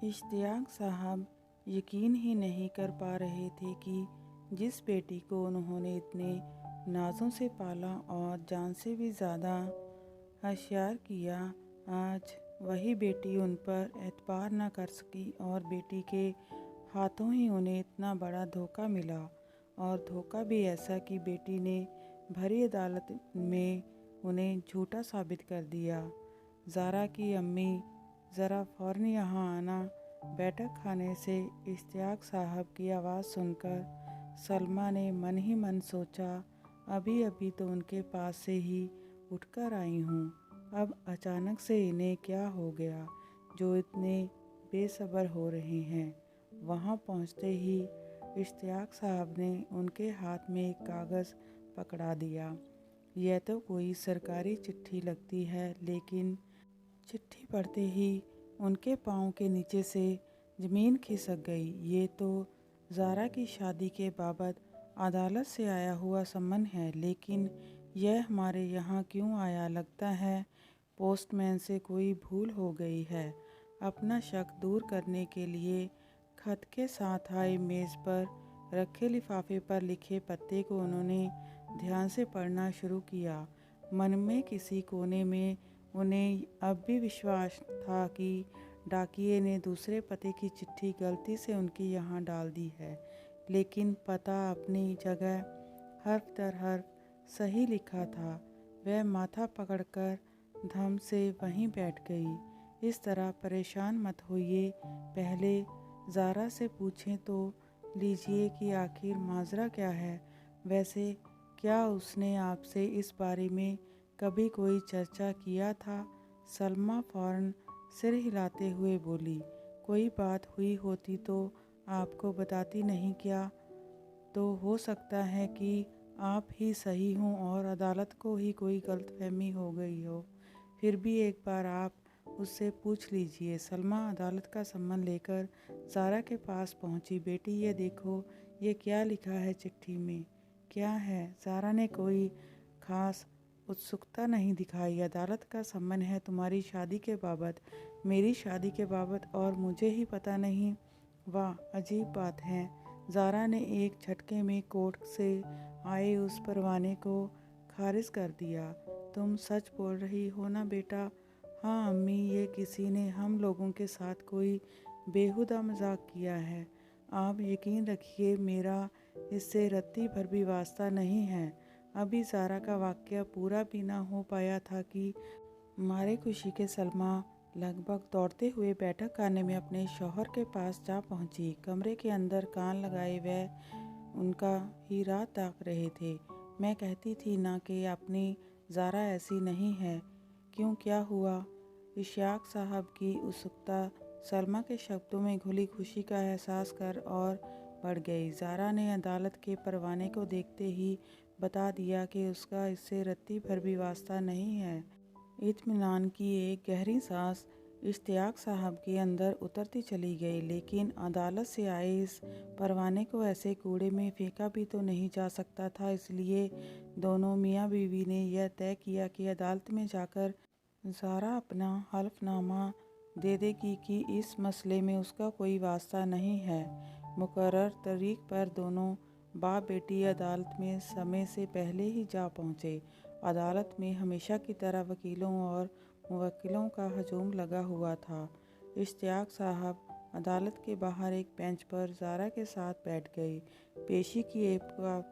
इश्तियाक साहब यकीन ही नहीं कर पा रहे थे कि जिस बेटी को उन्होंने इतने नाज़ों से पाला और जान से भी ज़्यादा होशियार किया, आज वही बेटी उन पर एतबार न कर सकी और बेटी के हाथों ही उन्हें इतना बड़ा धोखा मिला। और धोखा भी ऐसा कि बेटी ने भरी अदालत में उन्हें झूठा साबित कर दिया। ज़ारा की अम्मी, ज़रा फ़ौरन यहाँ आना। बैठक खाने से इश्तियाक साहब की आवाज़ सुनकर सलमा ने मन ही मन सोचा, अभी अभी तो उनके पास से ही उठकर आई हूँ, अब अचानक से इन्हें क्या हो गया जो इतने बेसब्र हो रहे हैं। वहाँ पहुँचते ही इश्तियाक साहब ने उनके हाथ में एक कागज़ पकड़ा दिया। यह तो कोई सरकारी चिट्ठी लगती है, लेकिन चिट्ठी पढ़ते ही उनके पाँव के नीचे से ज़मीन खिसक गई। ये तो ज़ारा की शादी के बाबत अदालत से आया हुआ सम्मन है, लेकिन यह हमारे यहाँ क्यों आया? लगता है पोस्टमैन से कोई भूल हो गई है। अपना शक दूर करने के लिए खत के साथ आए मेज़ पर रखे लिफाफे पर लिखे पत्ते को उन्होंने ध्यान से पढ़ना शुरू किया। मन में किसी कोने में उन्हें अब भी विश्वास था कि डाकिये ने दूसरे पते की चिट्ठी गलती से उनके यहाँ डाल दी है, लेकिन पता अपनी जगह हर्फ दर हर्फ सही लिखा था। वह माथा पकड़कर धम से वहीं बैठ गई। इस तरह परेशान मत होइए, पहले ज़ारा से पूछें तो लीजिए कि आखिर माजरा क्या है। वैसे क्या उसने आपसे इस बारे में कभी कोई चर्चा किया था? सलमा फ़ौरन सिर हिलाते हुए बोली, कोई बात हुई होती तो आपको बताती नहीं क्या? तो हो सकता है कि आप ही सही हों और अदालत को ही कोई गलतफहमी हो गई हो। फिर भी एक बार आप उससे पूछ लीजिए। सलमा अदालत का सम्मन लेकर ज़ारा के पास पहुंची। बेटी, ये देखो, ये क्या लिखा है चिट्ठी में? क्या है? ज़ारा ने कोई ख़ास उत्सुकता नहीं दिखाई। अदालत का सम्मन है तुम्हारी शादी के बाबत। मेरी शादी के बाबत और मुझे ही पता नहीं? वाह, अजीब बात है। ज़ारा ने एक झटके में कोर्ट से आए उस परवाने को खारिज कर दिया। तुम सच बोल रही हो ना बेटा? हाँ अम्मी, ये किसी ने हम लोगों के साथ कोई बेहुदा मजाक किया है। आप यकीन रखिए, मेरा इससे रत्ती भर भी वास्ता नहीं है। अभी ज़ारा का वाक़या पूरा भी ना हो पाया था कि मारे खुशी के सलमा लगभग दौड़ते हुए बैठक खाने में अपने शौहर के पास जा पहुंची। कमरे के अंदर कान लगाए वह उनका ही राह ताक रहे थे। मैं कहती थी ना कि अपनी ज़ारा ऐसी नहीं है। क्यों, क्या हुआ? इश्तियाक साहब की उत्सुकता सलमा के शब्दों में घुली खुशी का एहसास कर और बढ़ गई। ज़ारा ने अदालत के परवाने को देखते ही बता दिया कि उसका इससे रत्ती भर भी वास्ता नहीं है। इत्मीनान की एक गहरी सांस इश्तियाक साहब के अंदर उतरती चली गई, लेकिन अदालत से आए इस परवाने को ऐसे कूड़े में फेंका भी तो नहीं जा सकता था। इसलिए दोनों मियाँ बीवी ने यह तय किया कि अदालत में जाकर ज़ारा अपना हल्फनामा दे देगी कि इस मसले में उसका कोई वास्ता नहीं है। मुकर्रर तारीख पर दोनों बाप बेटी अदालत में समय से पहले ही जा पहुँचे। अदालत में हमेशा की तरह वकीलों और मुवक्किलों का हजूम लगा हुआ था। इश्तियाक साहब अदालत के बाहर एक बेंच पर ज़ारा के साथ बैठ गए। पेशी की एक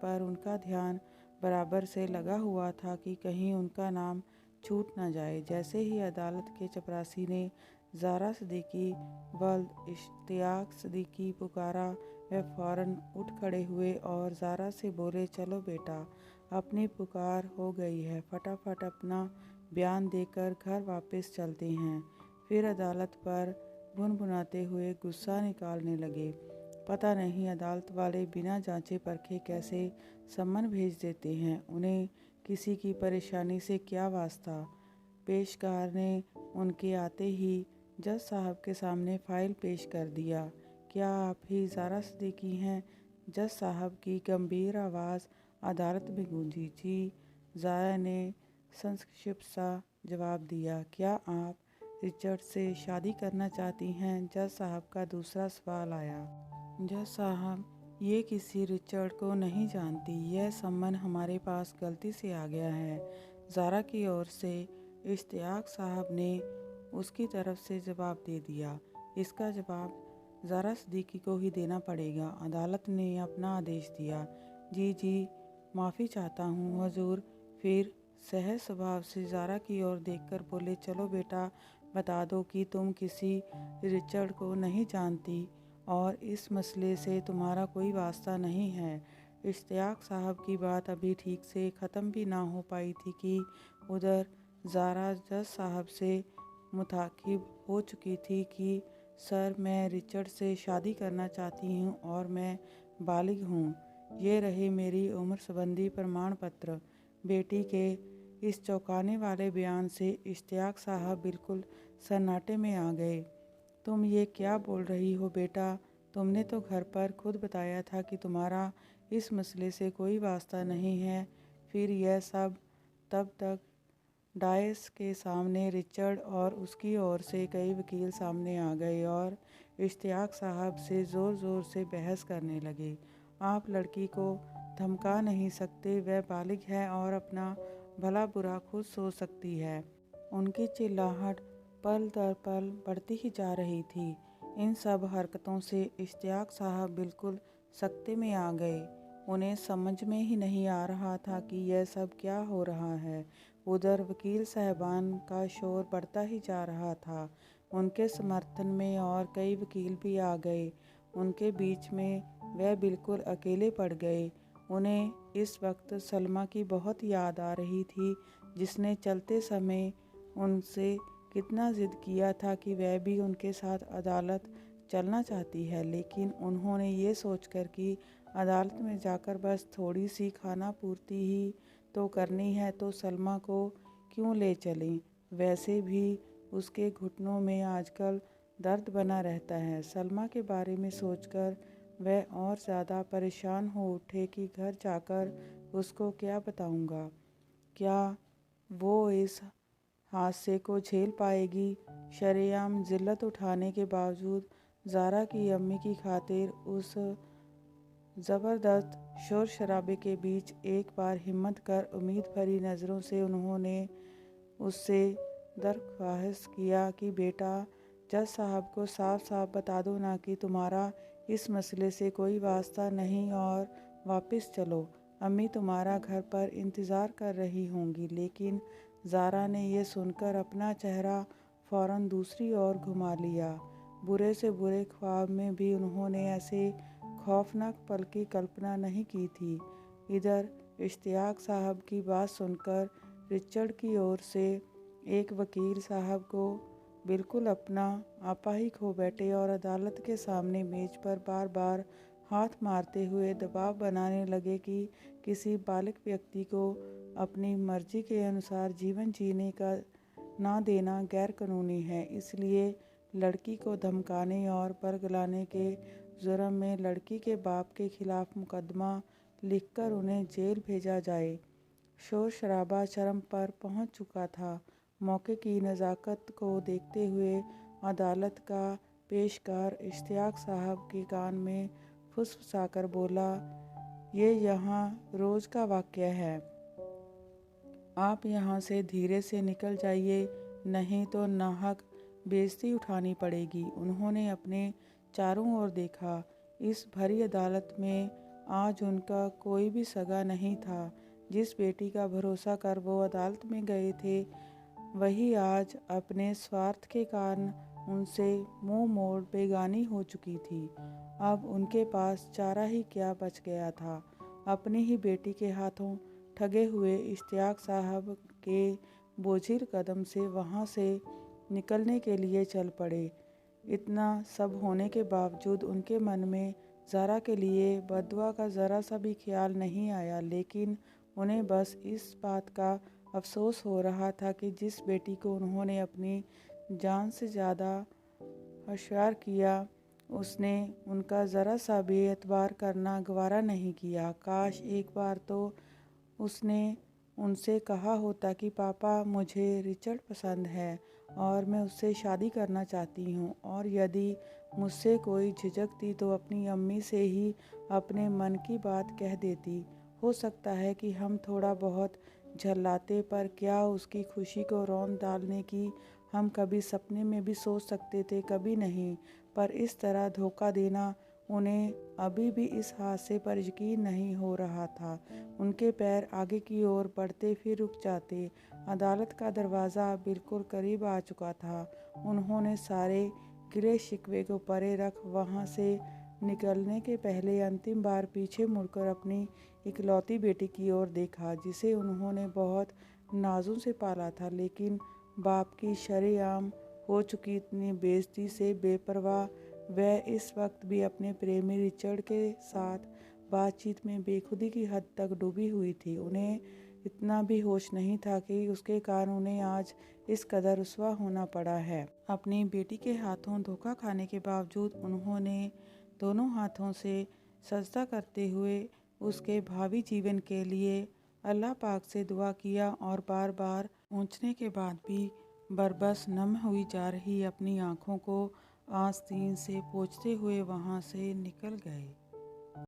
पर उनका ध्यान बराबर से लगा हुआ था कि कहीं उनका नाम छूट न जाए। जैसे ही अदालत के चपरासी ने ज़ारा सिद्दीकी वल्द इश्तियाक सिद्दीकी पुकारा, वह फ़ौरन उठ खड़े हुए और ज़ारा से बोले, चलो बेटा, अपनी पुकार हो गई है, फटाफट अपना बयान देकर घर वापस चलते हैं। फिर अदालत पर भुनभुनाते हुए गुस्सा निकालने लगे। पता नहीं अदालत वाले बिना जांचे परखे कैसे सम्मन भेज देते हैं। उन्हें किसी की परेशानी से क्या वास्ता? पेशकार ने उनके आते ही जज साहब के सामने फ़ाइल पेश कर दिया। क्या आप ही ज़ारा सिद्दीकी हैं? जज साहब की गंभीर आवाज़ अदालत में गूंजी। जी, ज़ारा ने संक्षिप्त सा जवाब दिया। क्या आप रिचर्ड से शादी करना चाहती हैं? जज साहब का दूसरा सवाल आया। जज साहब, ये किसी रिचर्ड को नहीं जानती। यह संबंध हमारे पास गलती से आ गया है, ज़ारा की ओर से इश्तियाक साहब ने उसकी तरफ से जवाब दे दिया। इसका जवाब ज़ारा सिद्दीकी को ही देना पड़ेगा। अदालत ने अपना आदेश दिया। जी, माफ़ी चाहता हूँ हुजूर। फिर सहज स्वभाव से ज़ारा की ओर देखकर बोले, चलो बेटा, बता दो कि तुम किसी रिचर्ड को नहीं जानती और इस मसले से तुम्हारा कोई वास्ता नहीं है। इश्तियाक साहब की बात अभी ठीक से ख़त्म भी ना हो पाई थी कि उधर ज़ारा जज साहब से मुताकिब हो चुकी थी कि सर, मैं रिचर्ड से शादी करना चाहती हूँ और मैं बालिग हूँ। ये रहे मेरी उम्र संबंधी प्रमाण पत्र। बेटी के इस चौंकाने वाले बयान से इश्तियाक साहब बिल्कुल सन्नाटे में आ गए। तुम ये क्या बोल रही हो बेटा? तुमने तो घर पर खुद बताया था कि तुम्हारा इस मसले से कोई वास्ता नहीं है। फिर यह सब? तब तक डायस के सामने रिचर्ड और उसकी ओर से कई वकील सामने आ गए और इश्तियाक साहब से ज़ोर से बहस करने लगे। आप लड़की को धमका नहीं सकते, वह बालिग है और अपना भला बुरा खुद सोच सकती है। उनकी चिल्लाहट पल दर पल बढ़ती ही जा रही थी। इन सब हरकतों से इश्तियाक साहब बिल्कुल सख्ते में आ गए। उन्हें समझ में ही नहीं आ रहा था कि यह सब क्या हो रहा है। उधर वकील साहबान का शोर बढ़ता ही जा रहा था। उनके समर्थन में और कई वकील भी आ गए। उनके बीच में वह बिल्कुल अकेले पड़ गए। उन्हें इस वक्त सलमा की बहुत याद आ रही थी, जिसने चलते समय उनसे कितना ज़िद किया था कि वह भी उनके साथ अदालत चलना चाहती है। लेकिन उन्होंने ये सोचकर कि अदालत में जाकर बस थोड़ी सी खाना पूर्ति ही तो करनी है, तो सलमा को क्यों ले चलें। वैसे भी उसके घुटनों में आजकल दर्द बना रहता है। सलमा के बारे में सोचकर वह और ज़्यादा परेशान हो उठे कि घर जाकर उसको क्या बताऊंगा। क्या वो इस हादसे को झेल पाएगी? शरेआम जिल्लत उठाने के बावजूद ज़ारा की अम्मी की खातिर उस ज़बरदस्त शोर शराबे के बीच एक बार हिम्मत कर उम्मीद भरी नज़रों से उन्होंने उससे दरख्वास्त किया कि बेटा, जज साहब को साफ साफ बता दो ना कि तुम्हारा इस मसले से कोई वास्ता नहीं और वापस चलो। अम्मी तुम्हारा घर पर इंतज़ार कर रही होंगी। लेकिन ज़ारा ने यह सुनकर अपना चेहरा फ़ौरन दूसरी ओर घुमा लिया। बुरे से बुरे ख्वाब में भी उन्होंने ऐसे खौफनाक पल की कल्पना नहीं की थी। इधर इश्तियाक साहब की बात सुनकर रिचर्ड की ओर से एक वकील साहब को बिल्कुल अपना आपा ही खो बैठे और अदालत के सामने मेज पर बार बार हाथ मारते हुए दबाव बनाने लगे कि किसी बालिग व्यक्ति को अपनी मर्जी के अनुसार जीवन जीने का ना देना गैर कानूनी है। इसलिए लड़की को धमकाने और बरगलाने के जुर्म में लड़की के बाप के खिलाफ मुकदमा लिखकर उन्हें जेल भेजा जाए। शोर शराबा चरम पर पहुंच चुका था। मौके की नज़ाकत को देखते हुए अदालत का पेशकार इश्तियाक साहब के कान में फुसफुसाकर बोला, ये यहाँ रोज़ का वाक़या है। आप यहाँ से धीरे से निकल जाइए, नहीं तो नाहक बेइज्जती उठानी पड़ेगी। उन्होंने अपने चारों ओर देखा। इस भरी अदालत में आज उनका कोई भी सगा नहीं था। जिस बेटी का भरोसा कर वो अदालत में गए थे, वही आज अपने स्वार्थ के कारण उनसे मुंह मोड़ बेगानी हो चुकी थी। अब उनके पास चारा ही क्या बच गया था। अपनी ही बेटी के हाथों ठगे हुए इश्तियाक साहब के बोझिल कदम से वहाँ से निकलने के लिए चल पड़े। इतना सब होने के बावजूद उनके मन में ज़ारा के लिए बद्दुआ का ज़रा सा भी ख्याल नहीं आया। लेकिन उन्हें बस इस बात का अफसोस हो रहा था कि जिस बेटी को उन्होंने अपनी जान से ज़्यादा होशियार किया, उसने उनका ज़रा सा भी एतबार करना गवारा नहीं किया। काश एक बार तो उसने उनसे कहा होता कि पापा, मुझे रिचर्ड पसंद है और मैं उससे शादी करना चाहती हूँ, और यदि मुझसे कोई झिझकती तो अपनी अम्मी से ही अपने मन की बात कह देती। हो सकता है कि हम थोड़ा बहुत झल्लाते, पर क्या उसकी खुशी को रौंद डालने की हम कभी सपने में भी सोच सकते थे? कभी नहीं। पर इस तरह धोखा देना, उन्हें अभी भी इस हादसे पर यकीन नहीं हो रहा था। उनके पैर आगे की ओर बढ़ते फिर रुक जाते। अदालत का दरवाज़ा बिल्कुल करीब आ चुका था। उन्होंने सारे गिले शिकवे को परे रख वहाँ से निकलने के पहले अंतिम बार पीछे मुड़कर अपनी इकलौती बेटी की ओर देखा, जिसे उन्होंने बहुत नाज़ों से पाला था, लेकिन बाप की शरेआम हो चुकी इतनी बेइज्जती से बेपरवाह वह इस वक्त भी अपने प्रेमी रिचर्ड के साथ बातचीत में बेखुदी की हद तक डूबी हुई थी। उन्हें इतना भी होश नहीं था कि उसके कारण उन्हें आज इस कदर रुसवा होना पड़ा है। अपनी बेटी के हाथों धोखा खाने के बावजूद उन्होंने दोनों हाथों से सजदा करते हुए उसके भावी जीवन के लिए अल्लाह पाक से दुआ किया, और बार बार पूछने के बाद भी बरबस नम हुई जा रही अपनी आंखों को आस्तीन से पोंछते हुए वहाँ से निकल गए।